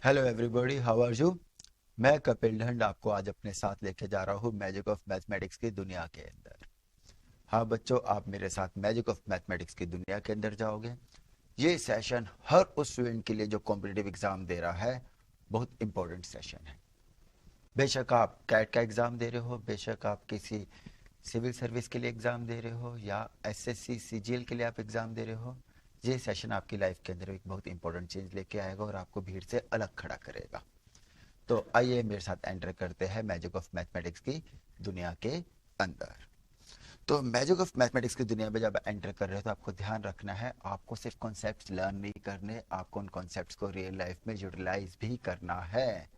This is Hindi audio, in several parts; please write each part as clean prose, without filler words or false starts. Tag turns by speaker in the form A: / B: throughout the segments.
A: Hello everybody, how are you. मैं कपिल ढंड आपको आज अपने साथ लेके जा रहा हूँ मैजिक ऑफ मैथमेटिक्स की दुनिया के अंदर। हाँ बच्चों, आप मेरे साथ मैजिक ऑफ मैथमेटिक्स की दुनिया के अंदर जाओगे। ये सेशन हर उस स्टूडेंट के लिए जो कॉम्पिटिटिव एग्जाम दे रहा है, बहुत इंपॉर्टेंट सेशन है। बेशक आप कैट का एग्जाम दे रहे हो, बेशक आप किसी सिविल सर्विस के लिए एग्जाम दे रहे हो, या एसएससी सीजीएल के लिए आप एग्जाम दे रहे हो, ये सेशन आपकी लाइफ के अंदर एक बहुत इंपॉर्टेंट चेंज लेके आएगा और आपको भीड़ से अलग खड़ा करेगा। तो आइए मेरे साथ एंटर करते हैं मैजिक ऑफ मैथमेटिक्स की दुनिया के अंदर। तो मैजिक ऑफ मैथमेटिक्स की दुनिया में जब एंटर कर रहे हो तो आपको ध्यान रखना है, आपको सिर्फ कॉन्सेप्ट्स लर्न नहीं करने, आपको उन कॉन्सेप्ट्स को रियल लाइफ में यूटिलाइज भी करना है।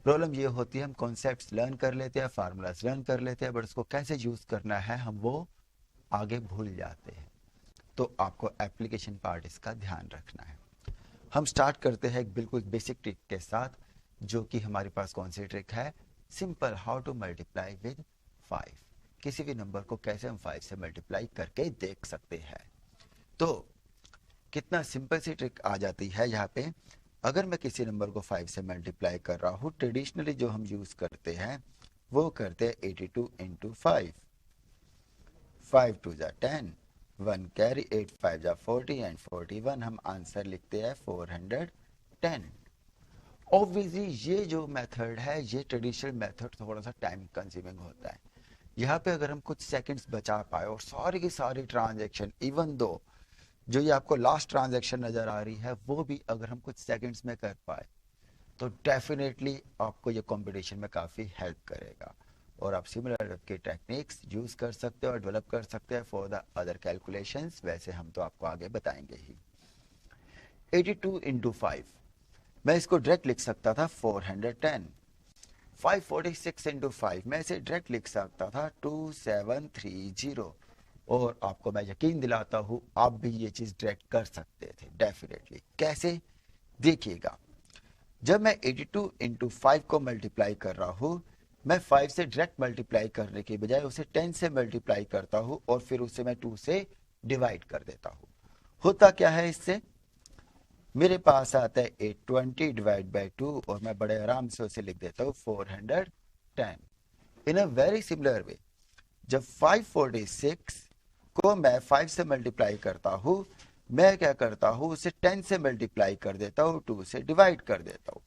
A: प्रॉब्लम ये होती है, हम कॉन्सेप्ट्स लर्न कर लेते हैं, फार्मूलाज लर्न कर लेते हैं, बट उसको कैसे यूज करना है हम वो आगे भूल जाते हैं। तो आपको एप्लीकेशन पार्ट इसका ध्यान रखना है। हम स्टार्ट करते हैं एक बिल्कुल बेसिक ट्रिक के साथ, जो कि हमारे पास कौन सी ट्रिक है? Simple, how to multiply with 5। किसी भी नंबर को कैसे हम 5 से मल्टीप्लाई करके देख सकते हैं। तो कितना सिंपल सी ट्रिक आ जाती है यहाँ पे। अगर मैं किसी नंबर को 5 से मल्टीप्लाई कर रहा हूँ, ट्रेडिशनली जो हम यूज करते हैं वो करते हैं 82 इंटू 5। 5 टू जा 10, 1 कैरी, 8 5 जा 40 एंड 41, हम आंसर लिखते हैं 410। ऑब्वियसली ये जो मेथड है, ये ट्रेडिशनल मेथड थोड़ा सा टाइम कंज्यूमिंग होता है। यहाँ पे अगर हम कुछ सेकंड्स बचा पाए और सारी की सारी ट्रांजैक्शन, इवन दो जो ये आपको लास्ट ट्रांजैक्शन नजर आ रही है वो भी अगर हम कुछ सेकंड्स में कर पाए, तो डेफिनेटली आपको ये कंपटीशन में काफ़ी हेल्प करेगा और आप सिमिलर के टेक्निक्स यूज कर सकते हो और डेवलप कर सकते हैं फॉर द अदर कैलकुलेशंस। वैसे हम तो आपको आगे बताएंगे ही। 82 इंटू 5, मैं इसको डायरेक्ट लिख सकता था 410। 546 इंटू 5, मैं इसे डायरेक्ट लिख सकता था 2730। और आपको मैं यकीन दिलाता हूँ आप भी ये चीज डायरेक्ट कर सकते थे डेफिनेटली। कैसे? देखिएगा, जब मैं 82 इंटू 5 को मल्टीप्लाई कर रहा हूँ, मैं 5 से डायरेक्ट मल्टीप्लाई करने के बजाय उसे 10 से मल्टीप्लाई करता हूँ और फिर उसे मैं 2 से डिवाइड कर देता हूँ। होता क्या है इससे? मेरे पास आता है 820 डिवाइड बाई 2 और मैं बड़े आराम से उसे लिख देता हूँ 410। इन अ वेरी सिमिलर वे, जब 546 को मैं 5 से मल्टीप्लाई करता हूँ, मैं क्या करता हूँ, उसे 10 से मल्टीप्लाई कर देता हूँ, 2 से डिवाइड कर देता हूँ।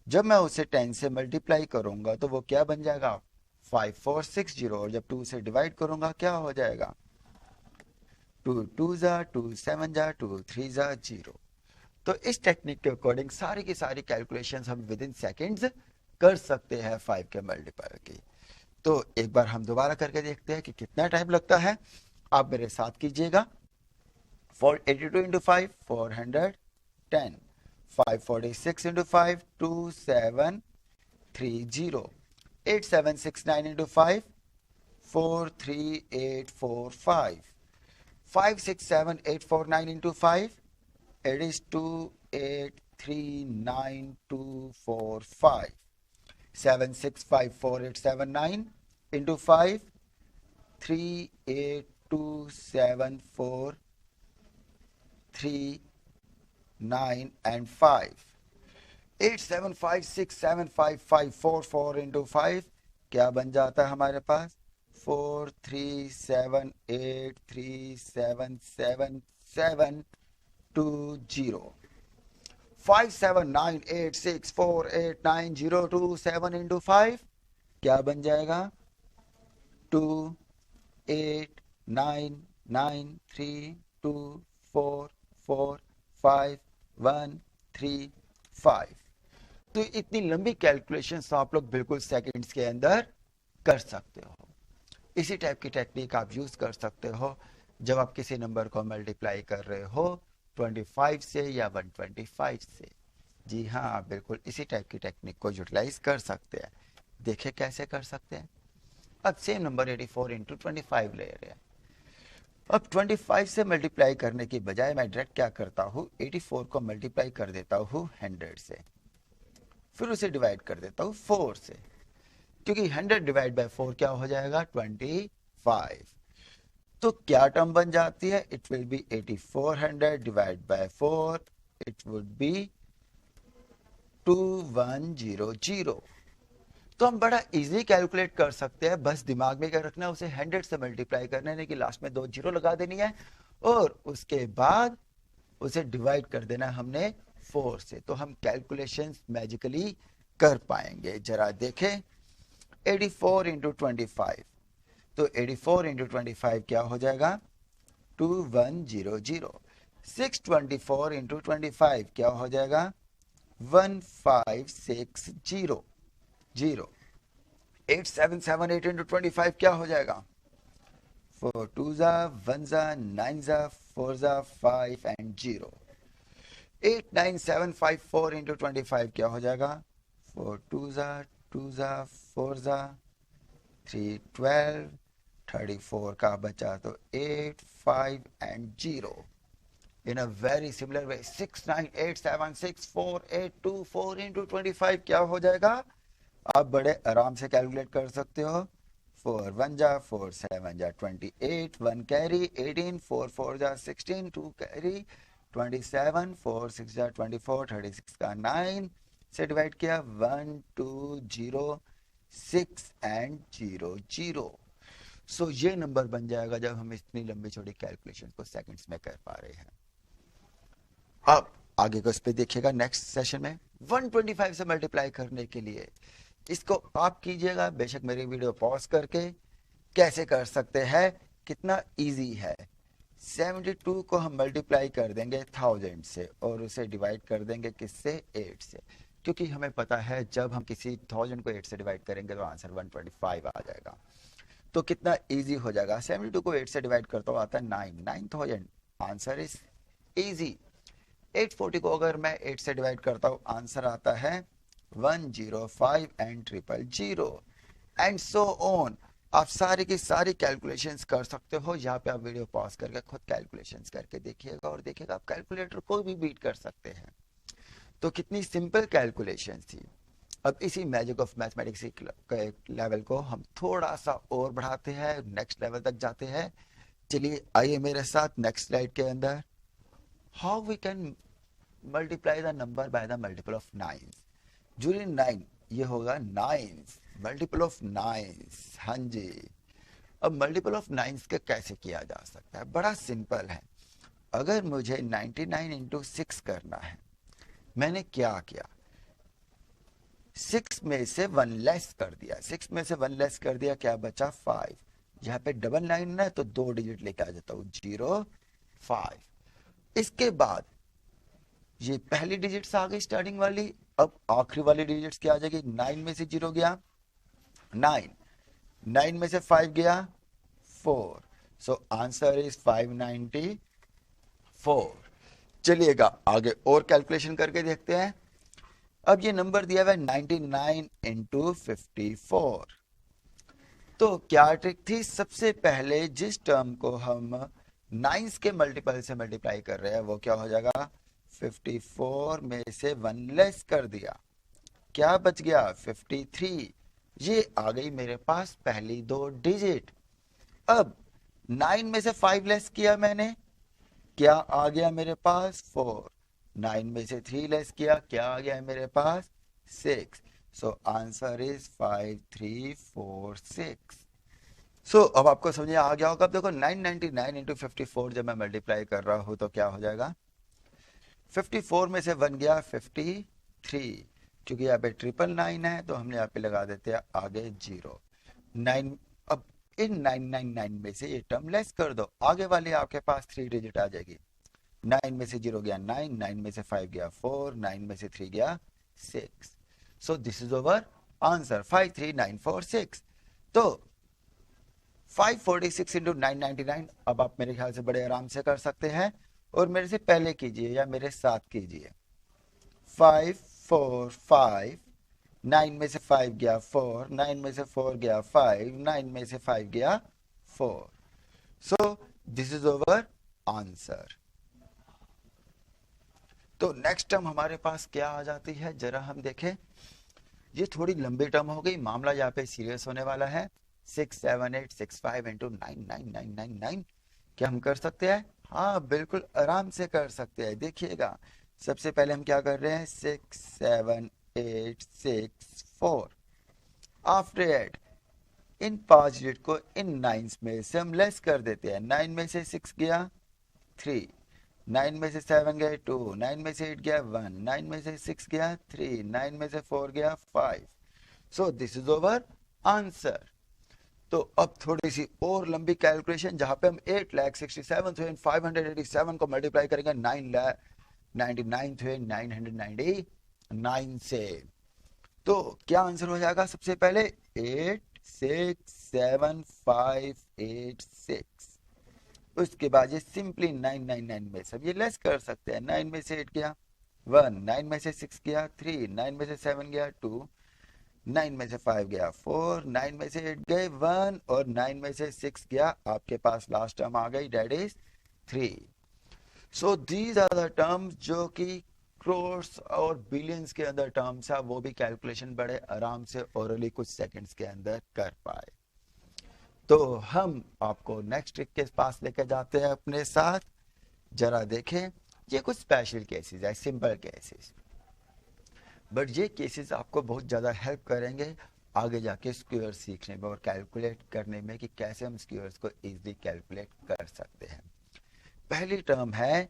A: जब मैं उसे 10 से मल्टीप्लाई करूंगा तो वो क्या बन जाएगा? 5460। और जब 2 से डिवाइड करूंगा क्या हो जाएगा? 2 2 जा 2 7 जा 2 3 जा 0। तो इस टेक्निक के अकॉर्डिंग सारी की सारी कैलकुलेशंस हम विद इन सेकेंड्स कर सकते हैं 5 के मल्टीप्लाई की। तो एक बार हम दोबारा करके देखते हैं कि कितना टाइम लगता है। आप मेरे साथ कीजिएगा। 482 into 5 410, 546 into 5 2730, 8769 into 5 43845, 567849 into 5, it is 2839245, 7654,879 into 5, 3827439 and 5, 87567554 into 5, क्या बन जाता है हमारे पास? 43783777720, 5798648902 इंटू 5 क्या बन जाएगा? 28993244515। तो इतनी लंबी कैलकुलेशंस आप लोग बिल्कुल सेकंड्स के अंदर कर सकते हो। इसी टाइप की टेक्निक आप यूज कर सकते हो जब आप किसी नंबर को मल्टीप्लाई कर रहे हो 25 से या 125 से। जी हाँ, आप बिल्कुल इसी टाइप की टेक्निक को यूटिलाइज कर सकते हैं। देखे कैसे कर सकते हैं। अब सेम नंबर 84 इंटू 25 ले रहे हैं। अब 25 से मल्टीप्लाई करने की बजाय मैं डायरेक्ट क्या करता हूँ, 84 को मल्टीप्लाई कर देता हूँ 100 से, फिर उसे डिवाइड कर देता हूँ 4 से, क्योंकि 100 डिवाइड बाय 4 क्या हो जाएगा? 25। तो क्या टर्म बन जाती है? It will be 8400 divide by 4, it would be 2100। तो हम बड़ा इजी कैलकुलेट कर सकते हैं, बस दिमाग में क्या रखना है, उसे 100 से मल्टीप्लाई करना है, कि लास्ट में 2 जीरो लगा देनी है और उसके बाद उसे डिवाइड कर देना है हमने 4 से। तो हम कैलकुलेशंस मैजिकली कर पाएंगे। जरा देखें, 84 इंटू 25, तो 84 इंटू 25 क्या हो जाएगा, 2100। 624 इंटू 25 क्या हो जाएगा, 1560। 8778 इंटू 25 क्या हो जाएगा, 4 2 जा 1 जा 9 जा 4 जा 5 एंड 0। 89754 इंटू 25 क्या हो जाएगा, 4 2 जा 4 जा 3 12, 34 का बचा तो 8 5 and 0। In a very similar way, 698764824 into 25 क्या हो जाएगा, आप बड़े आराम से कैलकुलेट कर सकते हो। 4 1 जा 4 7 जा 28, 1 कैरी 18, 4 4 जा 16, 2 कैरी 27, 4 6 जा 24, 36 का 9 से डिवाइड किया, 1 2 0 6 एंड 0 0। सो ये नंबर बन जाएगा जब हम इतनी लंबी छोटी कैलकुलेशन को सेकंड्स में कर पा रहे हैं। अब आगे को इस पे देखिएगा नेक्स्ट सेशन में। 125 से मल्टीप्लाई करने के लिए इसको आप कीजिएगा, बेशक मेरी वीडियो पॉज करके। कैसे कर सकते हैं, कितना इजी है। 72 को हम मल्टीप्लाई कर देंगे 1000 से और उसे डिवाइड कर देंगे किससे, 8 से, क्योंकि हमें पता है जब हम किसी 1000 को 8 से डिवाइड करेंगे तो आंसर 125 आ जाएगा। तो कितना इजी हो जाएगा, 72 को 8 से डिवाइड करता हूँ आता है 9000, आंसर इज इजी। 840 को अगर मैं 8 से डिवाइड करता हूँ आंसर आता है 105 एंड 000 एंड सो ऑन। आप सारी की सारी कैलकुलेशंस कर सकते हो। यहाँ पे आप वीडियो पॉज करके खुद कैलकुलेशंस करके देखिएगा और देखिएगा आप कैलकुलेटर को भी बीट कर सकते हैं। तो कितनी सिंपल कैलकुलेशंस थी। अब इसी मैजिक ऑफ मैथमेटिक्स के लेवल को हम थोड़ा सा और बढ़ाते हैं, नेक्स्ट लेवल तक जाते हैं। चलिए आइए मेरे साथ नेक्स्ट स्लाइड के अंदर। How we can multiply the number by the multiple of 9। जूरी 9, ये होगा 9 मल्टीपल ऑफ 9। हाँ जी, अब मल्टीपल ऑफ 9 के कैसे किया जा सकता है, बड़ा सिंपल है। अगर मुझे 99 इंटू 6 करना है, मैंने क्या किया, 6 में से 1 लेस कर दिया, 6 में से 1 लेस कर दिया, क्या बचा 5। यहाँ पे डबल 9 है तो 2 डिजिट लेके आ जाता हूँ, 0 5। इसके बाद ये पहली डिजिट्स आ गई स्टार्टिंग वाली, अब आखिरी वाली डिजिट्स क्या आ जाएगी, 9 में से 0 गया 9, 9 में से 5 गया 4, सो आंसर इज 594। चलिएगा आगे और कैलकुलेशन करके देखते हैं। अब ये नंबर दिया हुआ है 99 इंटू 54। तो क्या ट्रिक थी, सबसे पहले जिस टर्म को हम 9 के मल्टीपल से मल्टीप्लाई कर रहे हैं वो क्या हो जाएगा, 54 में से 1 लेस कर दिया, क्या बच गया 53। ये आ गई मेरे पास पहली 2 डिजिट। अब 9 में से 5 लेस किया मैंने, क्या आ गया मेरे पास 4। 9 में से 3 लेस किया, क्या आ गया मेरे पास 6। So answer is 5346। सो अब आपको समझ आ गया होगा। अब देखो 999 इंटू 54 जब मैं मल्टीप्लाई कर रहा हूं तो क्या हो जाएगा, 54 में से 1 गया 53, क्योंकि यहाँ पे 999 है तो हमने यहाँ पे लगा देते हैं आगे 0 9। अब इन 999 में से ये टर्म लेस कर दो, आगे वाले आपके पास 3 डिजिट आ जाएगी। 9 में से 0 गया 9, 9 में से 5 गया 4, 9 में से 3 गया 6। So this is over answer 53946। तो 546 इंटू 999 अब आप मेरे ख्याल से बड़े आराम से कर सकते हैं, और मेरे से पहले कीजिए या मेरे साथ कीजिए। 5 4 5, 9 में से 5 गया 4, 9 में से 4 गया 5, 9 में से 5 गया 4। So this is over answer. तो नेक्स्ट टर्म हमारे पास क्या आ जाती है, जरा हम देखें। ये थोड़ी लंबी टर्म हो गई, मामला यहाँ पे सीरियस होने वाला है। 67865 इंटू 99999 क्या हम कर सकते हैं, हाँ बिल्कुल आराम से कर सकते हैं। देखिएगा सबसे पहले हम क्या कर रहे हैं, 6 7 864। आफ्टर एड इन 5 डिजिट को इन 9 में से हम लेस कर देते हैं। 9 में से 6 गया 3, 9 में से 7 गए 2, 9 में से 8 गया 1, 9 में से 6 गया 3, 9 में से 4 गया 5। So this is over answer. तो अब थोड़ी सी और लंबी कैलकुलेशन जहां पे हम 8,67,587 को मल्टीप्लाई करेंगे 9,99,999 से। तो क्या आंसर हो जाएगा? सबसे पहले 8,6,7,5,8,6। उसके बाद ये सिंपली 999 में सब ये लेस कर सकते हैं। 9 में से 8 गया 1, 9 में से 6 गया 3, 9 में से 7 गया 2, 9 में से 5 गया 4, 9 में से 8 गए 1 और 9 में से 6 गया, आपके पास लास्ट टर्म आ गई, that is 3। So these are the terms जो कि क्रोर्स और बिलियंस के अंदर टर्म्स है, वो भी कैलकुलेशन बड़े आराम से ओरली कुछ सेकंड्स के अंदर कर पाए। तो हम आपको नेक्स्ट ट्रिक के पास लेकर जाते हैं अपने साथ। जरा देखें, ये कुछ स्पेशल केसेस है, सिंपल केसेस, बट ये केसेस आपको बहुत ज़्यादा हेल्प करेंगे आगे जाके स्क्वायर सीखने में और कैलकुलेट करने में कि कैसे हम स्क्वायर्स को इजीली कैलकुलेट कर सकते हैं। पहली टर्म है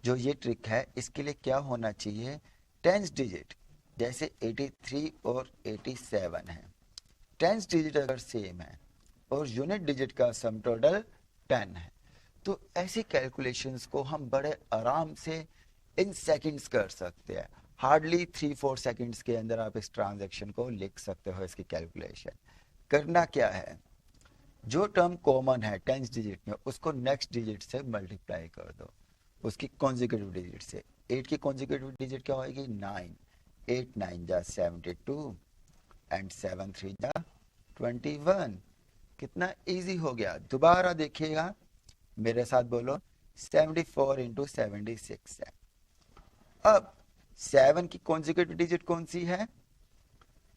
A: जो ये ट्रिक है, इसके लिए क्या होना चाहिए, टेंस डिजिट जैसे 83 और 87 है। टेंस डिजिट अगर सेम है और यूनिट डिजिट का सम टोटल 10 है, तो ऐसी कैलकुलेशंस को हम बड़े आराम से इन सेकंड्स कर सकते हैं। हार्डली 3-4 सेकंड्स के अंदर आप इस ट्रांजैक्शन को लिख सकते हो। इसकी कैलकुलेशन करना क्या है, जो टर्म कॉमन है टेंस डिजिट में उसको नेक्स्ट डिजिट से मल्टीप्लाई कर दो, उसकी कॉन्जिक्यूटिव डिजिट से। 8 की कॉन्जिक्यूटिव डिजिट क्या होगी? 9। 8 9 जा 72 एंड 7 3 जा 21। कितना इजी हो गया। दोबारा देखिएगा, मेरे साथ बोलो, 74 इंटू 76 है। अब 7 की कॉन्जिक्यूटिव डिजिट कौन सी है?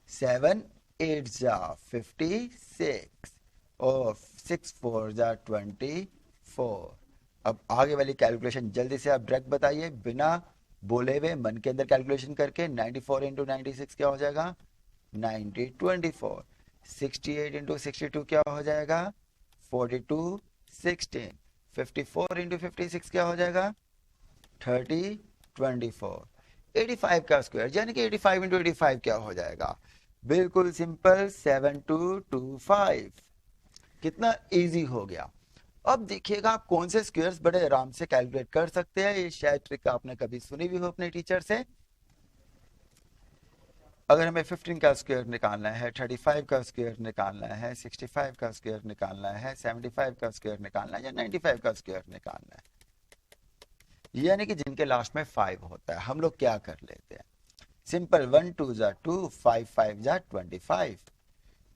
A: 7 8 जा 56 और 6 4 जा 24। अब आगे वाली कैलकुलेशन जल्दी से आप डायरेक्ट बताइए, बिना बोले हुए मन के अंदर कैलकुलेशन करके। 94 इंटू 96 क्या हो जाएगा? 90 24। 68 इंटू 62 क्या हो जाएगा? 42 16। 54 इंटू 56 क्या हो जाएगा? 30 24। 85 का स्क्वायर यानी कि 85 इंटू 85 क्या हो जाएगा? बिल्कुल सिंपल, 7225। कितना इजी हो गया। अब देखिएगा आप कौन से स्क्वायर्स बड़े आराम से कैलकुलेट कर सकते हैं। ये शायद ट्रिक आपने कभी सुनी भी हो अपने टीचर से। अगर हमें 15 का स्क्वायर निकालना है, 35 का स्क्वायर निकालना है, 65 का स्क्वायर निकालना है, 75 का स्क्वायर निकालना है या 95 का स्क्वायर निकालना है, यानी कि जिनके लास्ट में 5 होता है, हम लोग क्या कर लेते हैं? सिंपल, 1 2 जा 2, 5 5 जा 25,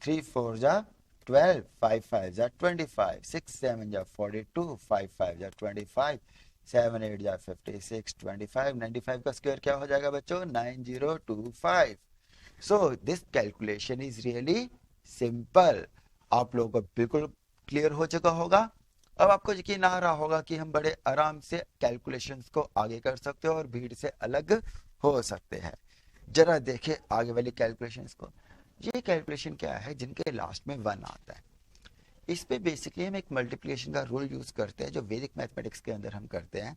A: 3 4 जा 12, 5 5 जा 25, 6 7 जा 42, 5 5 जा 25, 7 8 जा 56, 25, 95 का स्क्वायर क्या हो जाएगा बच्चों? 9025। So this calculation is really simple. आप लोगों को बिल्कुल क्लियर हो चुका होगा। अब आपको यकीन आ रहा होगा कि हम बड़े आराम से कैलकुलेशंस को आगे कर सकते हो और भीड़ से अलग हो सकते हैं। जरा देखें आगे वाली कैलकुलेशंस को। ये कैलकुलेशन क्या है? जिनके लास्ट में 1 आता है, इस पे बेसिकली हम एक मल्टीप्लिकेशन का रूल यूज करते हैं जो वैदिक मैथमेटिक्स के अंदर हम करते हैं।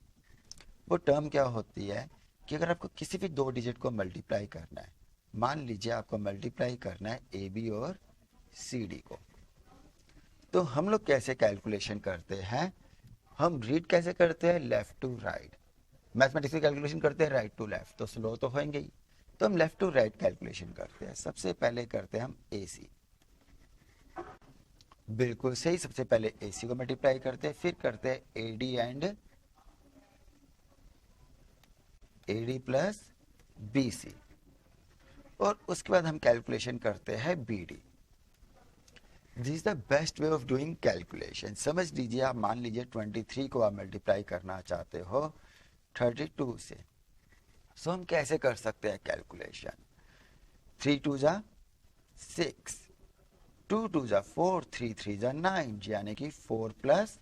A: वो टर्म क्या होती है कि अगर आपको किसी भी 2 डिजिट को मल्टीप्लाई करना है, मान लीजिए आपको मल्टीप्लाई करना है ए बी और सी डी को, तो हम लोग कैसे कैलकुलेशन करते हैं? हम रीड कैसे करते हैं? Left to right. मैथमेटिक्स की कैलकुलेशन करते हैं राइट टू लेफ्ट, तो स्लो तो होंगे ही, तो हम लेफ्ट टू राइट कैलकुलेशन करते हैं। सबसे पहले करते हैं हम ए सी, बिल्कुल सही, सबसे पहले ए सी को मल्टीप्लाई करते हैं, फिर करते हैं A D and A D plus B C, और उसके बाद हम कैलकुलेशन करते हैं B D. This is the best way of doing calculation. समझ लीजिए, आप मान लीजिए 23 को आप मल्टीप्लाई करना चाहते हो 32 से, सो हम कैसे कर सकते हैं कैलकुलेशन? 3 2 जा 6, 2 2 जा 4, 3 3 जा 9, यानी कि 4 प्लस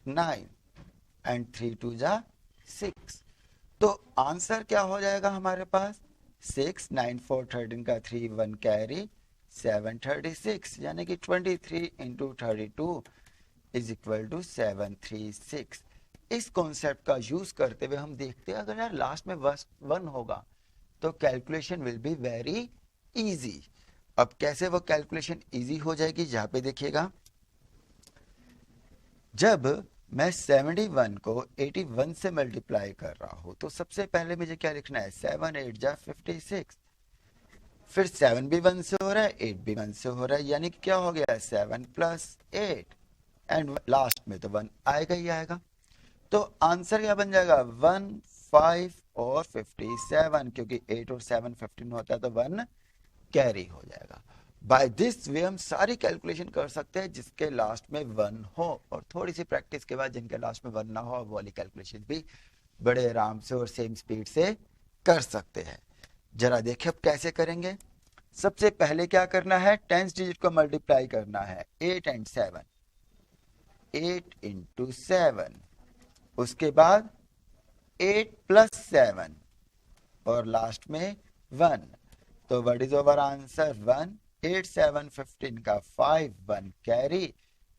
A: 9 एंड 3 2 जा 6। तो आंसर क्या हो जाएगा हमारे पास? 6, 9 4 13 का 3 1 कैरी 736, यानी कि 23 इंटू 32 इज इक्वल टू 736। इस कॉन्सेप्ट का यूज करते हुए हम देखते हैं अगर यार लास्ट में 1 होगा तो calculation will be very easy. अब कैसे वो कैलकुलेशन इजी हो जाएगी, जहां पे देखिएगा जब मैं 71 को 81 से मल्टीप्लाई कर रहा हूं तो सबसे पहले मुझे क्या लिखना है, 7 8 जा 56, फिर 7 भी 1 से हो रहा है 8 भी 1 से हो रहा है, यानी कि क्या हो गया 7 प्लस 8 एंड लास्ट में तो 1 आएगा ही आएगा। तो आंसर क्या बन जाएगा 1 5 और 57, क्योंकि 8 और 7 15 होता है तो 1 कैरी हो जाएगा। बाय दिस वे हम सारी कैलकुलेशन कर सकते हैं जिसके लास्ट में 1 हो, और थोड़ी सी प्रैक्टिस के बाद जिनके लास्ट में 1 ना हो वो वाली कैलकुलेशन भी बड़े आराम से और सेम स्पीड से कर सकते हैं। जरा देखिए अब कैसे करेंगे। सबसे पहले क्या करना है, टेंस डिजिट को मल्टीप्लाई करना है 8 एंड 7, 8 इंटू 7, उसके बाद 8 प्लस 7 और लास्ट में 1, तो व्हाट इज ओवर आंसर 1। 8 7 15 का 5 1 कैरी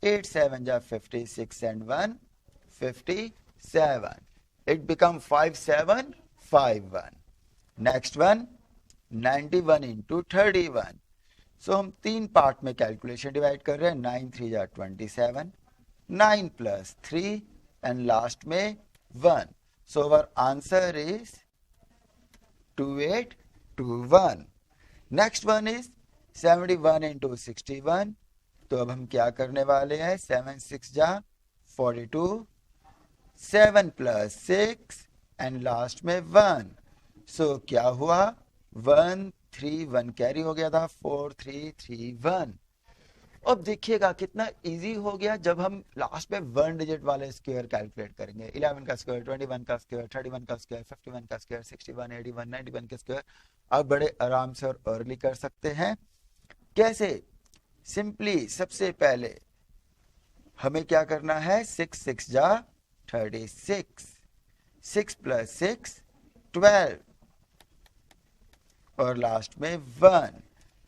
A: 8 7 जा 56 and 1 57, it become 5 7 5 1। Next one 91 into 31, सो हम तीन पार्ट में कैलकुलेशन डिवाइड कर रहे हैं, 9 3 जा 27, 9 प्लस 3 एंड लास्ट में 1, so our answer is 2821। Next one is 71 into 61, तो अब हम क्या करने वाले हैं, 7 6 जा 42, 7 प्लस 6 एंड लास्ट में 1, सो क्या हुआ 1 3 1 कैरी हो गया था 4 3 3 1। अब देखिएगा कितना इजी हो गया जब हम लास्ट में 1 डिजिट वाले स्क्वायर कैलकुलेट करेंगे। 11 का स्क्वायर, 21 का स्क्वायर, 31 का स्क्वायर, 51 का स्क्वायर, 61 81 91 के स्क्वायर अब बड़े आराम से और अर्ली कर सकते हैं। कैसे, सिंपली सबसे पहले हमें क्या करना है, 6 6 जा 36, 6 प्लस 6 12 और लास्ट में 1,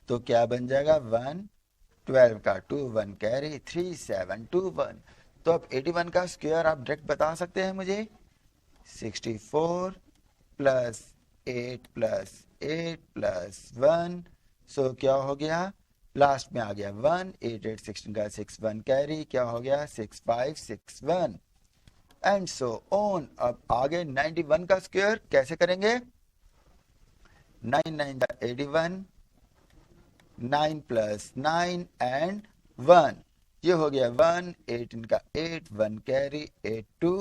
A: तो क्या बन जाएगा 1 12 का 2 1 कैरी 3 7 2 1। तो अब 81 का स्क्वायर आप डायरेक्ट बता सकते हैं मुझे, 64 प्लस 8 प्लस 8 प्लस 1, सो क्या हो गया लास्ट में आ गया 1 8 8 16 का 6 1 कैरी, क्या हो गया 6 5 6 1 एंड सो ऑन। अब आगे 91 का स्क्वायर कैसे करेंगे, 9 9 जा 81, 9 प्लस 9 एंड 1, ये हो गया 1 8 इनका 8 1 carry 8 2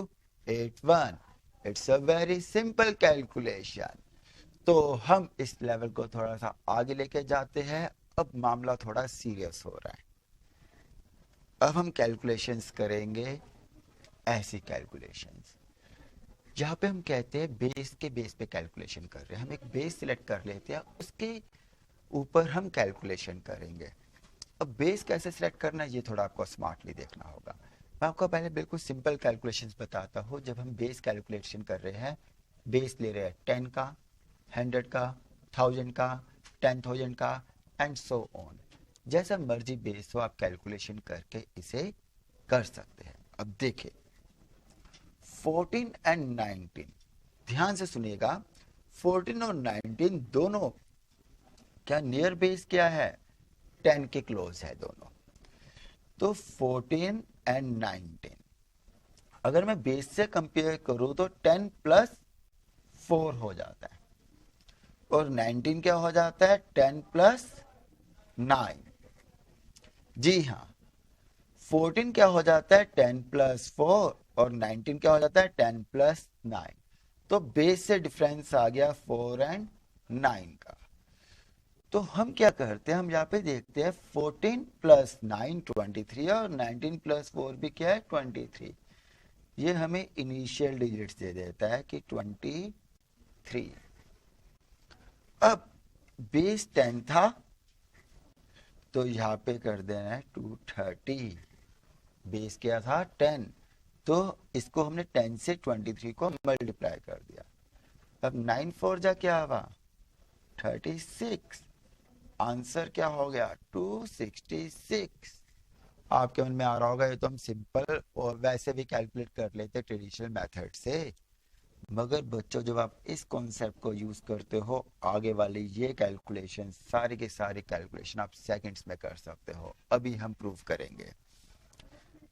A: 8 1। It's a very simple calculation. तो हम इस लेवल को थोड़ा सा आगे लेके जाते हैं। अब मामला थोड़ा सीरियस हो रहा है। अब हम कैलकुलेशंस करेंगे, ऐसी कैलकुलेशंस जहां पे हम कहते हैं बेस के बेस पे कैलकुलेशन कर रहे हैं। हम एक बेस सिलेक्ट कर लेते हैं, उसके ऊपर हम कैलकुलेशन करेंगे। अब बेस कैसे सिलेक्ट करना है ये थोड़ा आपको स्मार्टली देखना होगा। मैं आपको पहले बिल्कुल सिंपल कैलकुलेशंस बताता हूँ। जब हम बेस कैलकुलेशन कर रहे हैं, बेस ले रहे हैं 10 का, 100 का, 1000 का, 10,000 का एंड सो ऑन। जैसा मर्जी बेस हो आप कैलकुलेशन करके इसे कर सकते हैं। अब देखिए 14 एंड 19, ध्यान से सुनिएगा, 14 और 19 दोनों क्या नियर बेस क्या है, 10 के क्लोज है दोनों। तो 14 एंड 19 अगर मैं बेस से कंपेयर करूं तो 10 प्लस 4 हो जाता है, और 19 क्या हो जाता है 10 प्लस 9। जी हाँ, 14 क्या हो जाता है 10 प्लस 4 और 19 क्या हो जाता है 10 प्लस 9। तो बेस से डिफरेंस आ गया 4 एंड 9 का। तो हम क्या करते हैं, हम यहाँ पे देखते हैं 14 प्लस 9 23 और 19 प्लस 4 भी क्या है 23। ये हमें इनिशियल डिजिट्स दे देता है कि 23। अब बेस 10 था तो यहाँ पे कर देना है 230। बेस क्या था 10, तो इसको हमने 10 से 23 को मल्टीप्लाई कर दिया। अब 9 4 जा क्या हुआ 36। आंसर क्या हो गया 266। आपके मन में आ रहा होगा ये तो हम सिंपल और वैसे भी कैलकुलेट कर लेते ट्रेडिशनल मेथड से, मगर बच्चों जब आप इस कॉन्सेप्ट को यूज करते हो आगे वाली ये कैलकुलेशन सारी की सारी कैलकुलेशन आप सेकंड्स में कर सकते हो। अभी हम प्रूव करेंगे।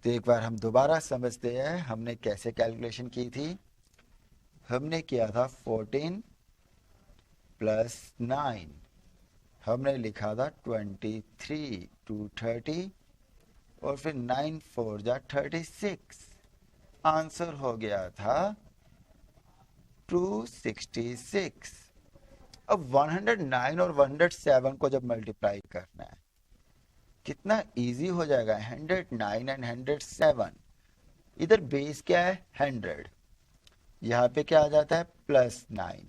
A: तो एक बार हम दोबारा समझते हैं हमने कैसे कैलकुलेशन की थी। हमने किया था 14 प्लस 9, हमने लिखा था 23 टू 30 और फिर 9 4 जा 36। आंसर हो गया था 266। अब 109 और 107 को जब मल्टीप्लाई करना है कितना इजी हो जाएगा। 109 एंड 107, इधर बेस क्या है 100, यहाँ पे क्या आ जाता है +9,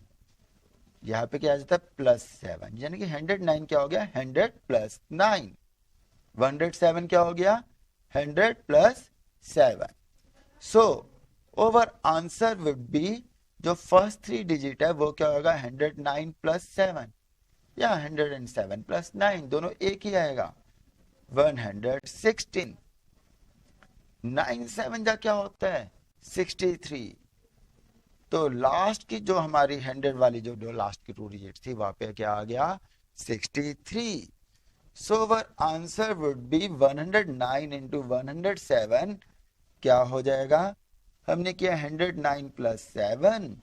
A: यहाँ पे क्या आ जाता है +7, यानी कि 109 क्या हो गया 100 + 9, 107 क्या हो गया 100 + 7। So over answer would B, जो फर्स्ट 3 डिजिट है वो क्या होगा 109 + 7 या 107 + 9, दोनों एक ही आएगा 116। 9 7 जा क्या होता है 63। तो लास्ट की जो हमारी 100 वाली जो लास्ट की 2 डिजिट थी वहां पे क्या आ गया 63। So our answer would be 109 into 107 क्या हो जाएगा। हमने किया 109 + 7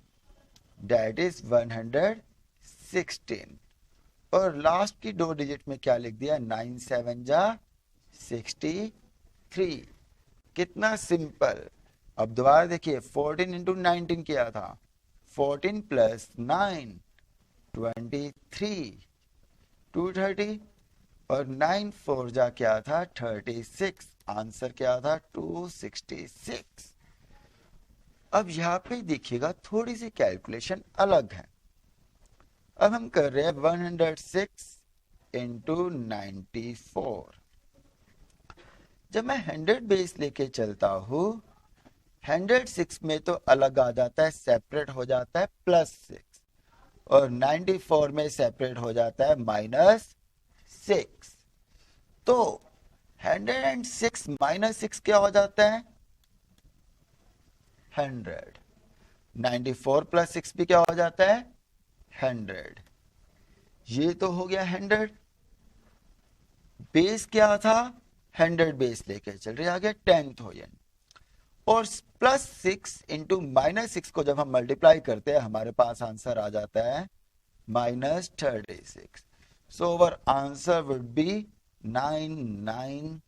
A: दैट इज 116 और लास्ट की 2 डिजिट में क्या लिख दिया 9 7 जा 63। कितना सिंपल। अब दोबारा देखिए 14 इंटू 19 किया था, 14 + 9 23 230 और 9 4 जा क्या था 36। आंसर क्या था 266। अब यहाँ पे देखिएगा थोड़ी सी कैलकुलेशन अलग है। अब हम कर रहे हैं 106 इंटू 94। जब मैं 100 बेस लेके चलता हूँ 106 में तो अलग आ जाता है, सेपरेट हो जाता है +6 और 94 में सेपरेट हो जाता है -6। तो 106 -6 क्या हो जाता है 100। 94 + 6 भी क्या हो जाता है 100। ये तो हो गया 100। बेस क्या था 100 बेस लेके चल रहे, आ गया 10th हो जाए। और +6 इंटू -6 को जब हम मल्टीप्लाई करते हैं हमारे पास आंसर आ जाता है -36। So our answer would be 9 9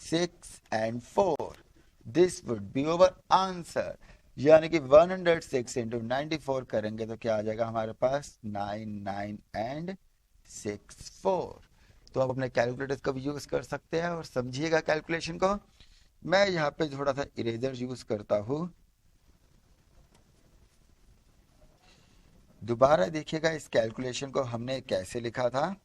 A: 6 and 4। This would be our answer. यानी कि 106 इंटू 94 करेंगे तो क्या आ जाएगा हमारे पास 9 9 and 6 4। तो आप अपने कैलकुलेटर का भी यूज कर सकते हैं और समझिएगा कैलकुलेशन को। मैं यहाँ पे थोड़ा सा इरेजर यूज करता हूँ। दोबारा देखिएगा इस कैलकुलेशन को हमने कैसे लिखा था।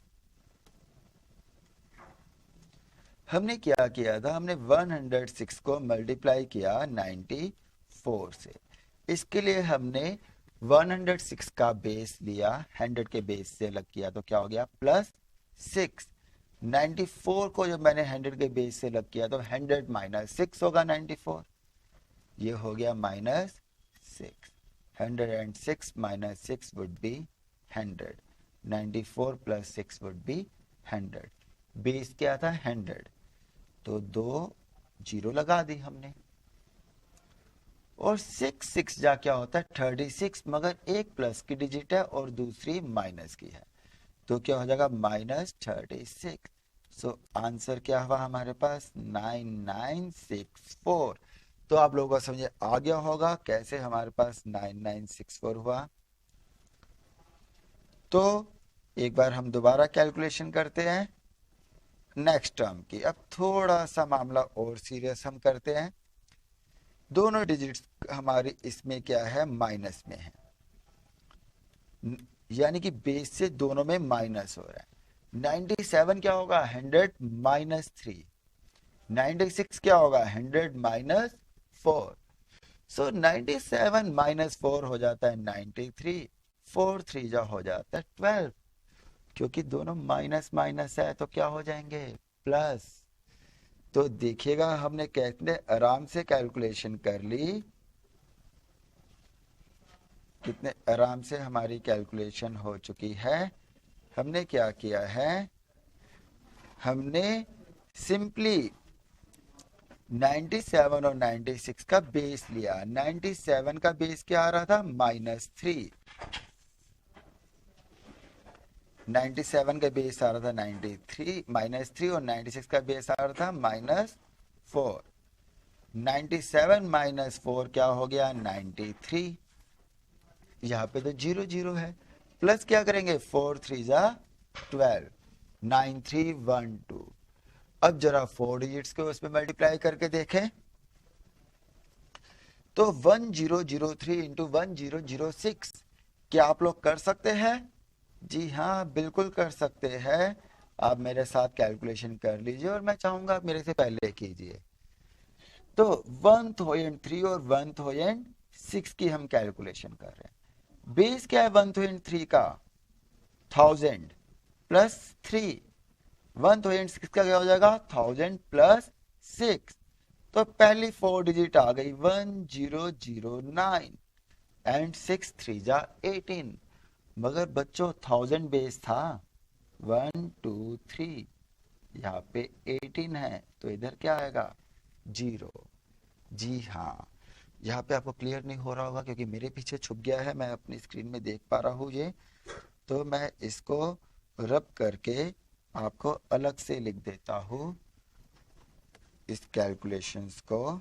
A: हमने क्या किया था, हमने 106 को मल्टीप्लाई किया 94 से। इसके लिए हमने 106 का बेस लिया, 100 के बेस से अलग किया तो क्या हो गया +6। 94 को जब मैंने 100 के बेस से अलग किया तो 100 - 6 होगा 94, ये हो गया -6। 106 - 6 would be 100, 94 + 6 would be 100। Base क्या था 100, तो 2 0 लगा दी हमने। और 6 6 जा क्या होता है 36, मगर एक प्लस की डिजिट है और दूसरी माइनस की है, तो क्या हो जाएगा -36। सो आंसर क्या हुआ हमारे पास 9964। तो आप लोगों को समझे आ गया होगा कैसे हमारे पास 9964 हुआ। तो एक बार हम दोबारा कैलकुलेशन करते हैं नेक्स्ट टर्म की। अब थोड़ा सा मामला और सीरियस हम करते हैं। दोनों डिजिट्स हमारी इसमें क्या है माइनस में है, यानी कि बेस से दोनों में माइनस हो रहा है। 97 क्या होगा 100 - 3, 96 क्या होगा 100 - 4। सो 97 - 4 हो जाता है 93, 4 3 जा हो जाता है 12, क्योंकि दोनों माइनस माइनस है तो क्या हो जाएंगे, प्लस। तो देखिएगा हमने कितने आराम से कैलकुलेशन कर ली, कितने आराम से हमारी कैलकुलेशन हो चुकी है। हमने क्या किया है, हमने सिंपली 97 और 96 का बेस लिया। 97 का बेस क्या आ रहा था, -3। 97 का बेस आ रहा था 93 -3, और 96 का बेस आ रहा था -4। 97 -4 क्या हो गया, 93। यहाँ पे तो 0 0 है, प्लस क्या करेंगे, 4 3 जा 12, 9 3 1 2। अब जरा 4 डिजिट्स को उसमें मल्टीप्लाई करके देखें, तो 1003 इंटू 1006, क्या आप लोग कर सकते हैं? जी हाँ, बिल्कुल कर सकते हैं। आप मेरे साथ कैलकुलेशन कर लीजिए, और मैं चाहूंगा आप मेरे से पहले कीजिए। तो 1003 और 1006 की हम कैलकुलेशन कर रहे हैं। बेस क्या है 1003 का, 1000 प्लस 3। 1006 का क्या हो जाएगा, 1000 प्लस 6। तो पहली 4 डिजिट आ गई 1009, एंड 6 3 जा 18। मगर बच्चों 1000 बेस था, 1 2 3, यहाँ पे 18 है, तो इधर क्या आएगा, 0। जी हाँ, यहाँ पे आपको क्लियर नहीं हो रहा होगा क्योंकि मेरे पीछे छुप गया है, मैं अपनी स्क्रीन में देख पा रहा हूँ ये। तो मैं इसको रब करके आपको अलग से लिख देता हूँ इस कैलकुलेशंस को।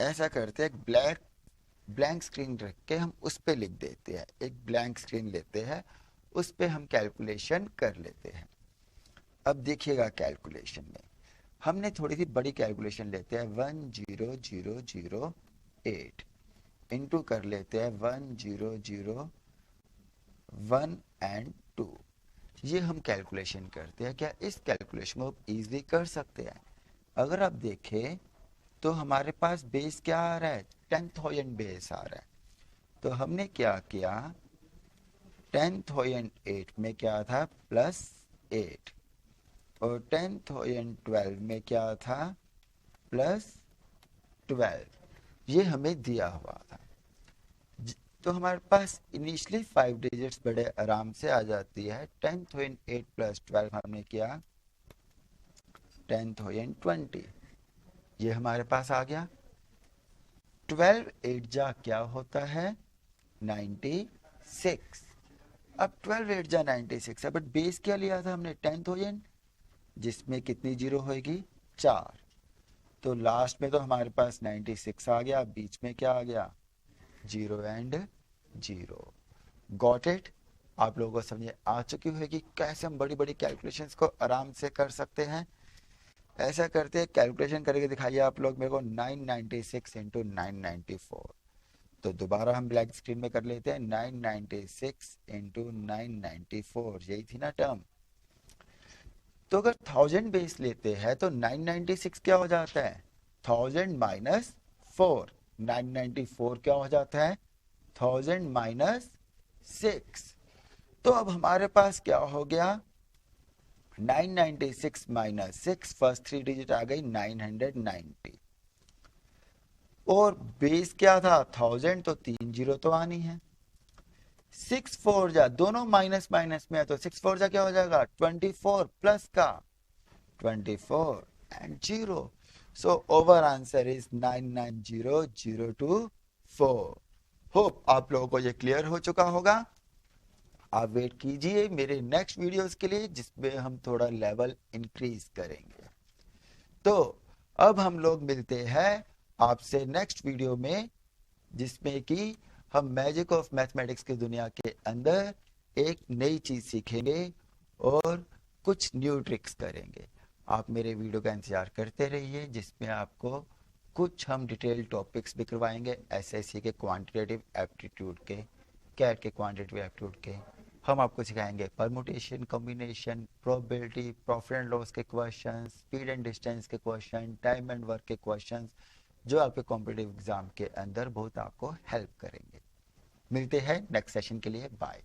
A: ऐसा करते हैं, ब्लैंक स्क्रीन रख के हम उस पे लिख देते हैं, एक ब्लैंक स्क्रीन लेते हैं, उस पे हम कैलकुलेशन कर लेते हैं। अब देखिएगा कैलकुलेशन में हमने थोड़ी सी बड़ी कैलकुलेशन लेते हैं, 10008 इंटू कर लेते हैं 1001 एंड 2। ये हम कैलकुलेशन करते हैं। क्या इस कैलकुलेशन को इजीली कर सकते हैं? अगर आप देखें तो हमारे पास बेस क्या आ रहा है, 10,000 बेस आ रहा है। तो हमने क्या किया, 10,008 में क्या था, +8, और 10,012 में क्या था, +12। ये हमें दिया हुआ था। तो हमारे पास इनिशियली 5 डिजिट्स बड़े आराम से आ जाती है। 10,008 प्लस 12 हमने किया 10,020, ये हमारे पास आ गया। 12 8 जा क्या होता है, 96। अब 12 8 जा 96 है, बट बेस क्या लिया था हमने, 10,000, जिसमें कितनी जीरो होगी, 4। तो लास्ट में तो हमारे पास 96 आ गया, बीच में क्या आ गया, 0 एंड 0। Got it? आप लोगों को समझ आ चुकी होगी कैसे हम बड़ी बड़ी कैलकुलेशंस को आराम से कर सकते हैं। ऐसा करते हैं, कैलकुलेशन करके दिखाइए आप लोग मेरे को, 996 इंटू 994। तो दोबारा हम ब्लैक स्क्रीन में कर लेते हैं, 996 इंटू 994, यही थी ना टर्म। तो अगर 1000 बेस लेते हैं तो 996 क्या हो जाता है, 1000 माइनस 4। 994 क्या हो जाता है, 1000 माइनस 6। तो अब हमारे पास क्या हो गया, 996 माइनस 6, फर्स्ट 3 डिजिट आ गई 990, और बेस क्या था 1000, तो 3 जीरो तो आनी है। 6 4 जा, दोनों माइनस माइनस में है, तो 6 4 जा क्या हो जाएगा, 24 प्लस का 24 and 0। So over answer is 990024। Hope आप लोगों को ये क्लियर हो चुका होगा। आप वेट कीजिए मेरे नेक्स्ट वीडियोस के लिए, जिसमें हम थोड़ा लेवल इंक्रीज करेंगे। तो अब हम लोग मिलते हैं आपसे नेक्स्ट वीडियो में, जिसमें कि हम मैजिक ऑफ मैथमेटिक्स की दुनिया के अंदर एक नई चीज सीखेंगे और कुछ न्यू ट्रिक्स करेंगे। आप मेरे वीडियो का इंतजार करते रहिए, जिसमें आपको कुछ हम डिटेल टॉपिक्स भी करवाएंगे, एसएससी के क्वांटिटेटिव एप्टीट्यूड के, कैट के क्वांटिटेटिव एप्टीट्यूड के। हम आपको सिखाएंगे permutation, combination, probability, profit and loss के क्वेश्चन, स्पीड एंड डिस्टेंस के क्वेश्चन, टाइम एंड वर्क के क्वेश्चन, जो आपके कॉम्पिटिटिव एग्जाम के अंदर बहुत आपको हेल्प करेंगे। मिलते हैं नेक्स्ट सेशन के लिए। बाय।